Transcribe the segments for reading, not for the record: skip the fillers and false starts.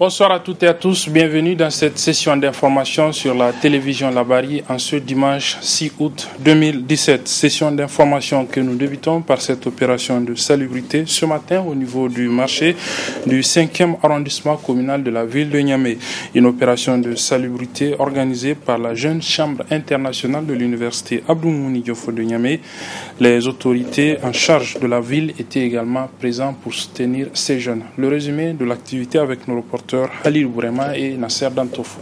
Bonsoir à toutes et à tous, bienvenue dans cette session d'information sur la télévision Labari en ce dimanche 6 août 2017. Session d'information que nous débutons par cette opération de salubrité ce matin au niveau du marché du 5e arrondissement communal de la ville de Niamey. Une opération de salubrité organisée par la jeune chambre internationale de l'université Abdou Moumouni Diofo de Niamey. Les autorités en charge de la ville étaient également présentes pour soutenir ces jeunes. Le résumé de l'activité avec nos reporters Halil Bourema et Nasser Dantofo.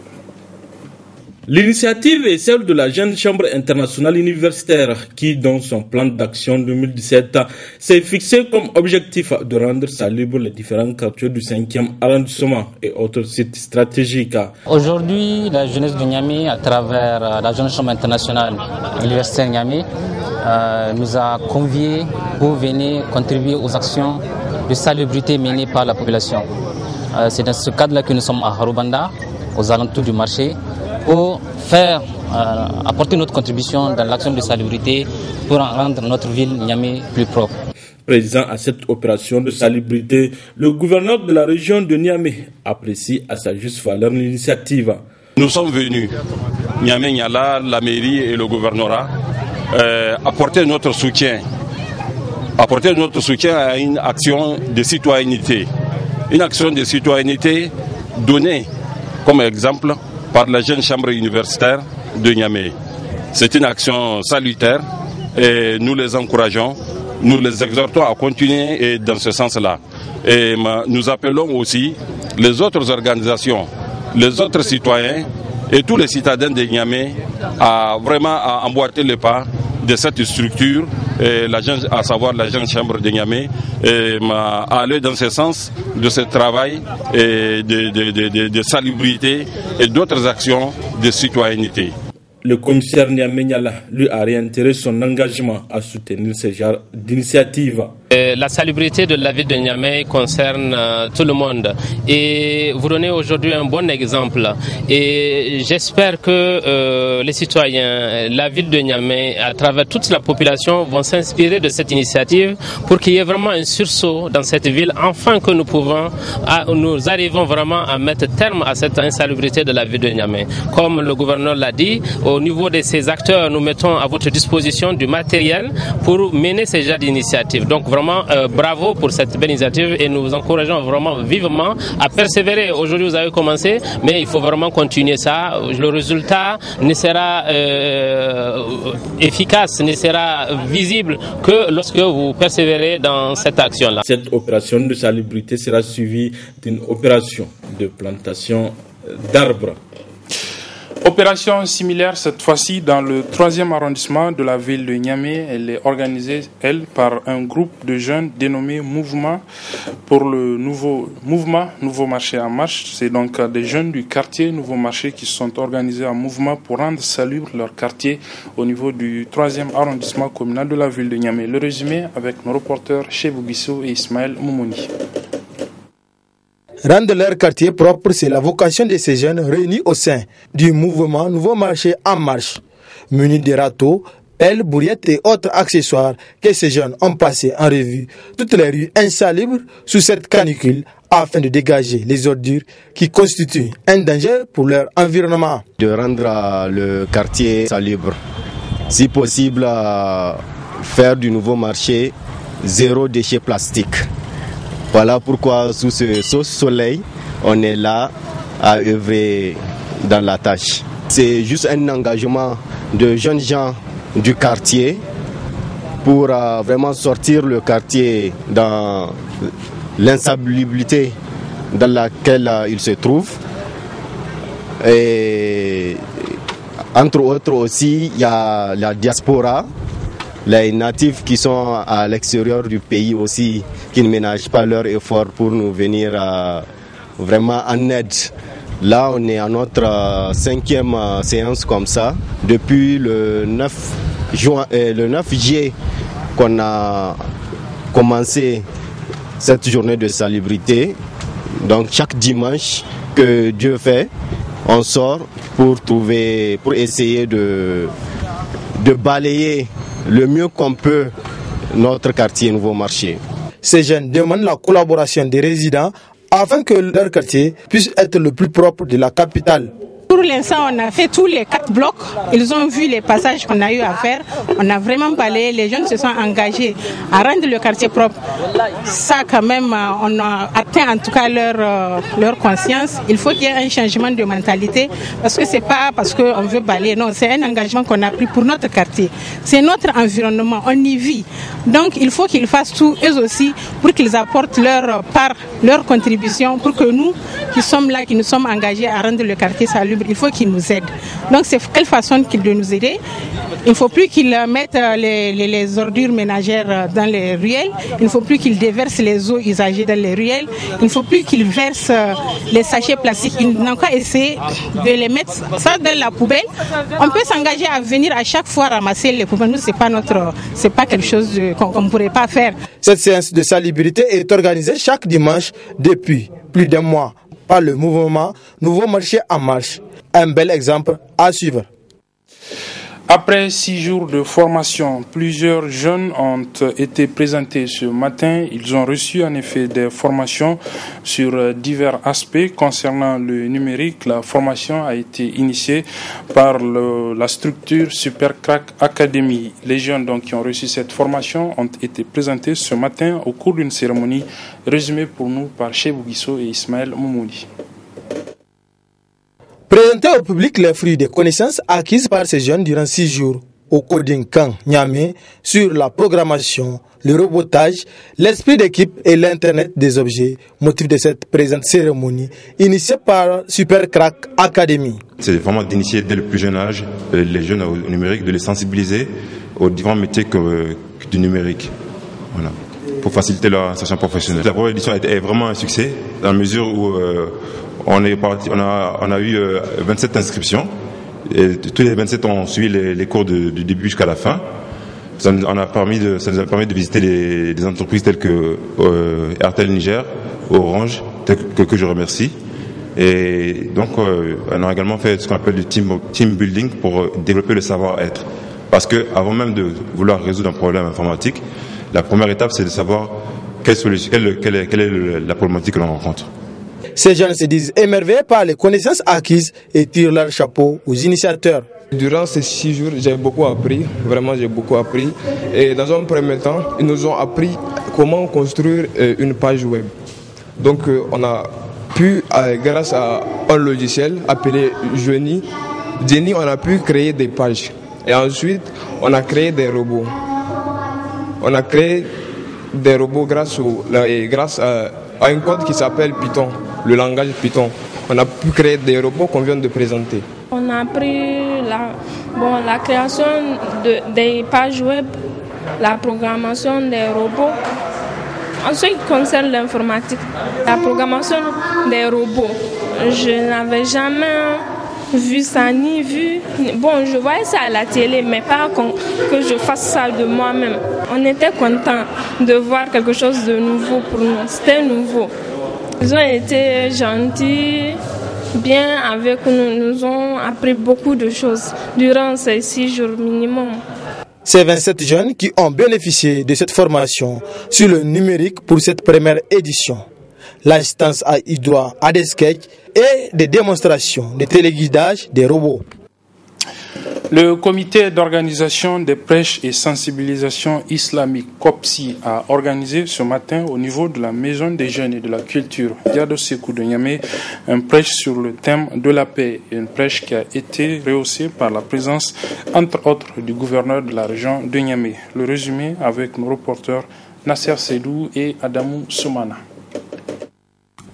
L'initiative est celle de la jeune chambre internationale universitaire qui, dans son plan d'action 2017, s'est fixé comme objectif de rendre salubres les différents quartiers du 5e arrondissement et autres sites stratégiques. Aujourd'hui, la jeunesse de Niamey, à travers la jeune chambre internationale universitaire Niamey, nous a conviés pour venir contribuer aux actions de salubrité menées par la population. C'est dans ce cadre-là que nous sommes à Harubanda, aux alentours du marché, pour apporter notre contribution dans l'action de salubrité pour rendre notre ville Niamey plus propre. Présent à cette opération de salubrité, le gouverneur de la région de Niamey apprécie à sa juste valeur l'initiative. Nous sommes venus, Niamey, Niala, la mairie et le gouvernorat, apporter notre soutien à une action de citoyenneté. Une action de citoyenneté donnée comme exemple par la jeune chambre universitaire de Niamey. C'est une action salutaire et nous les encourageons, nous les exhortons à continuer dans ce sens-là. Et nous appelons aussi les autres organisations, les autres citoyens et tous les citadins de Niamey à vraiment emboîter le pas de cette structure, à savoir la jeune chambre de Niamey, à aller dans ce sens de ce travail de salubrité et d'autres actions de citoyenneté. Le commissaire Niamey Niala lui a réitéré son engagement à soutenir ce genre d'initiative. La salubrité de la ville de Niamey concerne tout le monde et vous donnez aujourd'hui un bon exemple et j'espère que les citoyens, la ville de Niamey, à travers toute la population vont s'inspirer de cette initiative pour qu'il y ait vraiment un sursaut dans cette ville, afin que nous arrivons vraiment à mettre terme à cette insalubrité de la ville de Niamey. Comme le gouverneur l'a dit, au niveau de ces acteurs, nous mettons à votre disposition du matériel pour mener ces genres d'initiatives. Donc vraiment, bravo pour cette belle initiative et nous vous encourageons vraiment vivement à persévérer. Aujourd'hui, vous avez commencé, mais il faut vraiment continuer ça. Le résultat ne sera efficace, ne sera visible que lorsque vous persévérez dans cette action-là. Cette opération de salubrité sera suivie d'une opération de plantation d'arbres. Opération similaire cette fois-ci dans le 3e arrondissement de la ville de Niamey. Elle est organisée, par un groupe de jeunes dénommé Mouvement pour le Nouveau Marché en marche. C'est donc des jeunes du quartier Nouveau Marché qui se sont organisés en mouvement pour rendre salubre leur quartier au niveau du 3e arrondissement communal de la ville de Niamey. Le résumé avec nos reporters Chebou Bissou et Ismaël Moumouni. Rendre leur quartier propre, c'est la vocation de ces jeunes réunis au sein du mouvement Nouveau Marché en marche. Munis de râteaux, pelles, bourriettes et autres accessoires que ces jeunes ont passé en revue toutes les rues insalubres sous cette canicule afin de dégager les ordures qui constituent un danger pour leur environnement. De rendre le quartier salubre, si possible faire du Nouveau Marché zéro déchet plastique. Voilà pourquoi sous ce soleil, on est là à œuvrer dans la tâche. C'est juste un engagement de jeunes gens du quartier pour vraiment sortir le quartier dans l'insalubrité dans laquelle il se trouve. Et entre autres aussi, il y a la diaspora, les natifs qui sont à l'extérieur du pays aussi, qui ne ménagent pas leurs efforts pour nous venir vraiment en aide. Là, on est à notre 5e séance comme ça, depuis le 9 juillet qu'on a commencé cette journée de salubrité. Donc chaque dimanche que Dieu fait, on sort pour essayer de balayer le mieux qu'on peut notre quartier Nouveau Marché. Ces jeunes demandent la collaboration des résidents afin que leur quartier puisse être le plus propre de la capitale. Pour l'instant, on a fait tous les 4 blocs. Ils ont vu les passages qu'on a eu à faire. On a vraiment balayé. Les jeunes se sont engagés à rendre le quartier propre. Ça, quand même, on a atteint en tout cas leur conscience. Il faut qu'il y ait un changement de mentalité parce que c'est pas parce qu'on veut balayer. Non, c'est un engagement qu'on a pris pour notre quartier. C'est notre environnement. On y vit. Donc, il faut qu'ils fassent tout, eux aussi, pour qu'ils apportent leur part, leur contribution, pour que nous, qui sommes là, qui nous sommes engagés à rendre le quartier salubre, il faut qu'ils nous aident. Donc c'est quelle façon qu'ils doivent nous aider. Il ne faut plus qu'ils mettent les ordures ménagères dans les ruelles. Il ne faut plus qu'ils déversent les eaux usagées dans les ruelles. Il ne faut plus qu'ils versent les sachets plastiques. Ils n'ont qu'à essayer de les mettre ça dans la poubelle. On peut s'engager à venir à chaque fois ramasser les poubelles. Nous, c'est pas quelque chose qu'on ne pourrait pas faire. Cette séance de salubrité est organisée chaque dimanche depuis plus d'un mois par le mouvement Nouveau Marché en Marche. Un bel exemple à suivre. Après 6 jours de formation, plusieurs jeunes ont été présentés ce matin. Ils ont reçu en effet des formations sur divers aspects concernant le numérique. La formation a été initiée par la structure Super Crack Academy. Les jeunes donc, qui ont reçu cette formation ont été présentés ce matin au cours d'une cérémonie résumée pour nous par Chebou Guisso et Ismaël Moumoudi. Présenter au public les fruits des connaissances acquises par ces jeunes durant 6 jours au Coding Camp Niamey sur la programmation, le robotage, l'esprit d'équipe et l'Internet des objets, motif de cette présente cérémonie initiée par Super Crack Academy. C'est vraiment d'initier dès le plus jeune âge les jeunes au numérique, de les sensibiliser aux différents métiers du numérique. Voilà. Pour faciliter leur insertion professionnelle. La première édition est vraiment un succès dans la mesure où on a eu 27 inscriptions et tous les 27 ont suivi les cours du début jusqu'à la fin. Ça nous a permis de visiter des entreprises telles que Airtel Niger, Orange, que je remercie. Et donc on a également fait ce qu'on appelle du team building pour développer le savoir-être. Parce que avant même de vouloir résoudre un problème informatique, la première étape c'est de savoir quelle est la problématique que l'on rencontre. Ces jeunes se disent émerveillés par les connaissances acquises et tirent leur chapeau aux initiateurs. Durant ces 6 jours, j'ai beaucoup appris, vraiment j'ai beaucoup appris. Et dans un premier temps, ils nous ont appris comment construire une page web. Donc on a pu, grâce à un logiciel appelé Genie, on a pu créer des pages. Et ensuite, on a créé des robots. On a créé des robots grâce à un code qui s'appelle Python, le langage Python. On a pu créer des robots qu'on vient de présenter. On a appris la création des pages web, la programmation des robots. En ce qui concerne l'informatique, la programmation des robots, je n'avais jamais vu ça ni vu. Bon, je voyais ça à la télé, mais pas que je fasse ça de moi-même. On était contents de voir quelque chose de nouveau pour nous. C'était nouveau. Ils ont été gentils, bien avec nous. Nous ont appris beaucoup de choses durant ces 6 jours minimum. Ces 27 jeunes qui ont bénéficié de cette formation sur le numérique pour cette première édition. L'assistance à Idoua à des sketchs et des démonstrations de téléguidage des robots. Le comité d'organisation des prêches et sensibilisation islamique COPSI a organisé ce matin au niveau de la Maison des jeunes et de la culture Diado Sekou de Niamey un prêche sur le thème de la paix, une prêche qui a été rehaussée par la présence entre autres du gouverneur de la région de Niamey. Le résumé avec nos reporters Nasser Seydou et Adamou Soumana.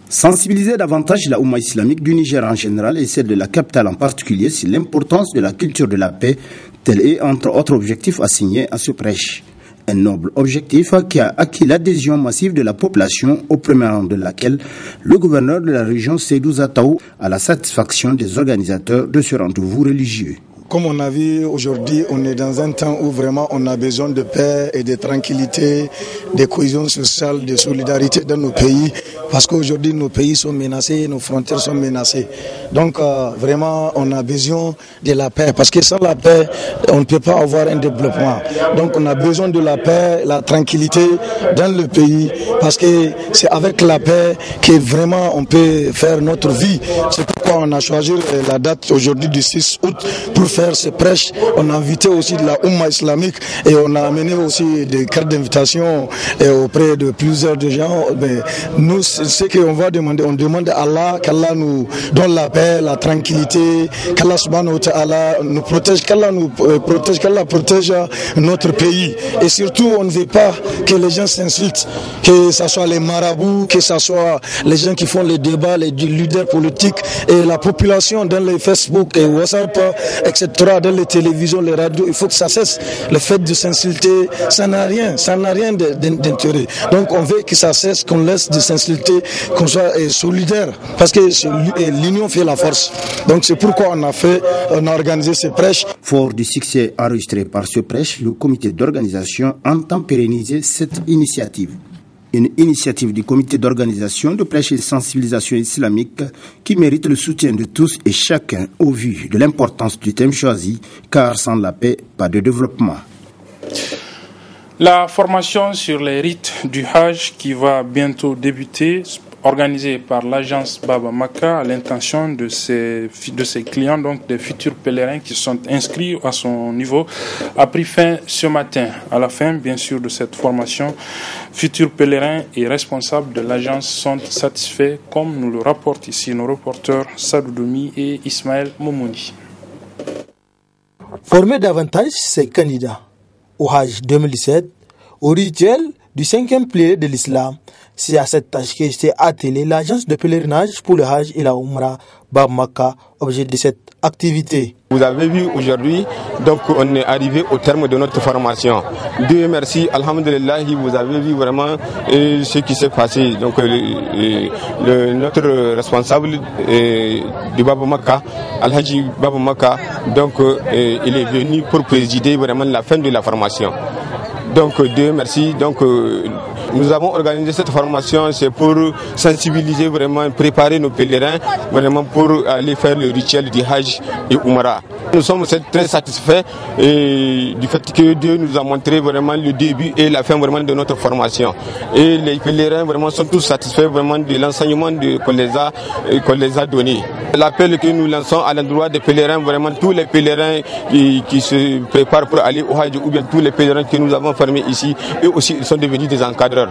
Sensibiliser davantage la Oumma islamique du Niger en général et celle de la capitale en particulier sur l'importance de la culture de la paix, tel est entre autres objectifs assignés à ce prêche. Un noble objectif qui a acquis l'adhésion massive de la population, au premier rang de laquelle le gouverneur de la région Seydou Zataou a la satisfaction des organisateurs de ce rendez-vous religieux. comme on a vu aujourd'hui, on est dans un temps où vraiment on a besoin de paix et de tranquillité, de cohésion sociale, de solidarité dans nos pays, parce qu'aujourd'hui nos pays sont menacés, nos frontières sont menacées. Donc vraiment on a besoin de la paix, parce que sans la paix, on ne peut pas avoir un développement. Donc on a besoin de la paix, la tranquillité dans le pays, parce que c'est avec la paix que vraiment on peut faire notre vie. C'est pourquoi on a choisi la date aujourd'hui du 6 août pour faire ce prêche. On a invité aussi de la Oumma islamique et on a amené aussi des cartes d'invitation auprès de plusieurs gens. Mais nous, ce qu'on va demander, on demande à Allah qu'Allah nous donne la paix, la tranquillité, qu'Allah subhanahu wa ta'ala nous protège, qu'Allah nous protège, qu'Allah protège notre pays. Et surtout, on ne veut pas que les gens s'insultent, que ce soit les marabouts, que ce soit les gens qui font les débats, les leaders politiques et la population dans les Facebook et WhatsApp, etc., dans les télévisions, les radios. Il faut que ça cesse. Le fait de s'insulter, ça n'a rien d'intérêt. Donc on veut que ça cesse, qu'on laisse de s'insulter, qu'on soit solidaire, parce que l'union fait la force. Donc c'est pourquoi on a organisé ce prêche. Fort du succès enregistré par ce prêche, le comité d'organisation entend pérenniser cette initiative. Une initiative du comité d'organisation de prêche et de sensibilisation islamique qui mérite le soutien de tous et chacun au vu de l'importance du thème choisi, car sans la paix, pas de développement. La formation sur les rites du Hajj qui va bientôt débuter, organisée par l'agence Baba Makka à l'intention de ses clients, donc des futurs pèlerins qui sont inscrits à son niveau, a pris fin ce matin. À la fin, bien sûr, de cette formation, futurs pèlerins et responsables de l'agence sont satisfaits, comme nous le rapportent ici nos reporters Sadou Doumi et Ismaël Momouni. Former davantage ces candidats au Hajj 2017, au rituel du 5e pilier de l'islam, c'est à cette tâche que s'est attelée l'agence de pèlerinage pour le Hajj et la Umrah Baba Makka, objet de cette activité. Vous avez vu aujourd'hui, donc on est arrivé au terme de notre formation. Dieu merci, alhamdulillah, vous avez vu vraiment ce qui s'est passé. Donc notre responsable du Baba Makka, Al-Haji Baba Makka, donc il est venu pour présider vraiment la fin de la formation. Donc Dieu merci. Donc nous avons organisé cette formation, c'est pour sensibiliser vraiment, préparer nos pèlerins vraiment pour aller faire le rituel du Hajj et Umrah. Nous sommes très satisfaits du fait que Dieu nous a montré vraiment le début et la fin vraiment de notre formation. Et les pèlerins vraiment sont tous satisfaits vraiment de l'enseignement qu'on les a donné. L'appel que nous lançons à l'endroit des pèlerins, vraiment tous les pèlerins qui se préparent pour aller au Hajj ou bien tous les pèlerins que nous avons formés ici, eux aussi ils sont devenus des encadreurs.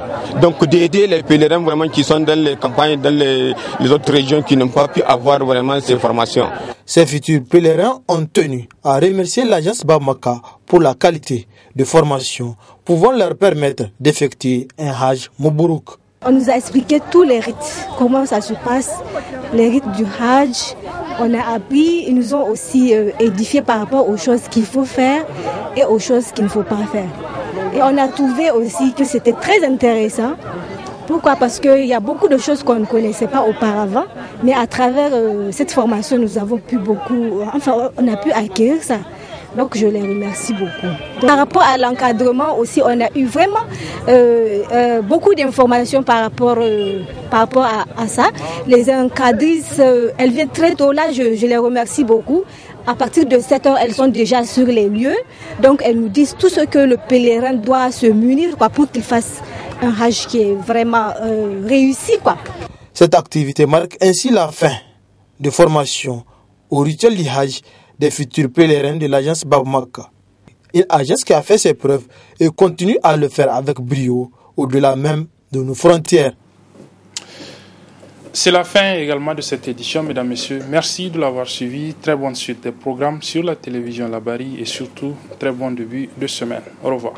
Donc d'aider les pèlerins vraiment qui sont dans les campagnes, dans les autres régions qui n'ont pas pu avoir vraiment ces formations. Ces futurs pèlerins ont tenu à remercier l'agence Baba Makka pour la qualité de formation pouvant leur permettre d'effectuer un Hajj Moubouruk. On nous a expliqué tous les rites, comment ça se passe, les rites du Hajj. On a appris, ils nous ont aussi édifié par rapport aux choses qu'il faut faire et aux choses qu'il ne faut pas faire. Et on a trouvé aussi que c'était très intéressant. Pourquoi? Parce qu'il y a beaucoup de choses qu'on ne connaissait pas auparavant, mais à travers cette formation, nous avons pu on a pu acquérir ça. Donc je les remercie beaucoup. Par rapport à l'encadrement aussi, on a eu vraiment beaucoup d'informations par rapport à ça. Les encadrices, elles viennent très tôt là, je les remercie beaucoup. À partir de 7 heures, elles sont déjà sur les lieux. Donc elles nous disent tout ce que le pèlerin doit se munir pour qu'il fasse un Hajj qui est vraiment réussi. Cette activité marque ainsi la fin de formation au rituel du Hajj des futurs pèlerins de l'agence Baba Makka. Une agence qui a fait ses preuves et continue à le faire avec brio au-delà même de nos frontières. C'est la fin également de cette édition, mesdames, messieurs. Merci de l'avoir suivi. Très bonne suite des programmes sur la télévision Labari et surtout très bon début de semaine. Au revoir.